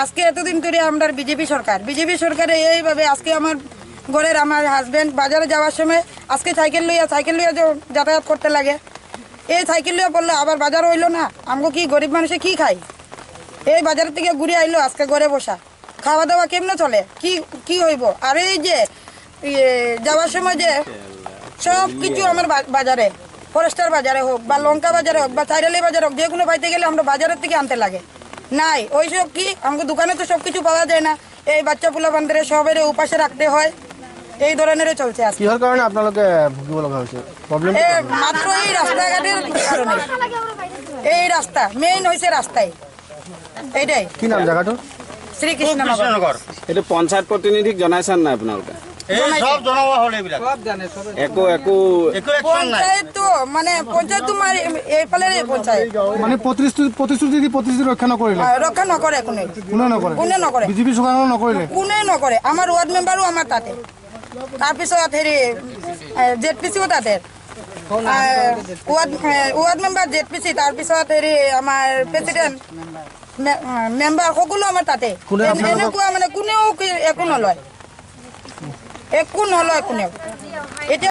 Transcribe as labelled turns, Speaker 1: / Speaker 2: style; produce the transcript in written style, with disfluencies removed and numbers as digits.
Speaker 1: আজকে এতদিন ধরে আমরা বিজেপি সরকারে এইভাবে আজকে আমার ঘরের আমার হাজবেন্ড বাজারে যাওয়ার সময় আজকে সাইকেল লইয়া যাতায়াত করতে লাগে। এই সাইকেল লইয়া পড়লো আবার বাজার হইলো না, আমগো কি গরিব মানুষে কি খাই? এই বাজারের থেকে ঘুরে আইলো, আজকে ঘরে বসা খাওয়া দাওয়া কেমনে চলে, কি হইব? আর এই যে যাওয়ার সময় যে সব কিছু আমার বাজারে, ফরেস্টার বাজারে হোক বা লঙ্কা বাজারে হোক বা চাইরালি বাজারে হোক, যে কোনো পাইতে গেলে আমরা বাজারের থেকে আনতে লাগে নাই। ওইসব কি আমাকে দোকানে তো সব কিছু পাওয়া যায় না, এই বাচ্চা পোলা বান্ধরে সবের উপাসে রাখতে হয়, এই ধরনের চলছে।
Speaker 2: কিহর কারণে আপনাদেরকে ভুগিব লাগা হয়েছে? প্রবলেম
Speaker 1: মাত্র এই রাস্তাঘাটের কারণে, এই রাস্তা মেইন হয়েছে রাস্তায়। এইটাই।
Speaker 2: কি নাম জায়গাটা?
Speaker 1: শ্রীকৃষ্ণনগর।
Speaker 3: এটা পঞ্চায়েত প্ৰতিনিধিক জনাইছেন নাই আপোনালোকে?
Speaker 1: পঞ্চায়েত তো মানে পঞ্চায়েত তোমার এইফালে পঞ্চায়েত
Speaker 2: মানে প্রতিশ্রুতি রক্ষা নকৰিলে,
Speaker 1: রক্ষা নকরে কোনে নকরে
Speaker 2: বিজেপি চৰকাৰ নকৰিলে,
Speaker 1: কোনে নকরে। আমার ওয়ার্ড মেম্বারও আমার তাতে, তাৰপিছত হেৰি জেডপিচিও তাতে, ওয়ার্ড মেম্বার জেডপিচি, তাৰপিছত হেৰি আমাৰ প্ৰেচিডেণ্ট মেম্বাৰ সকলো আমাৰ তাতে। এনেকুৱা মানে কোনেও একো নলয় কোনেও।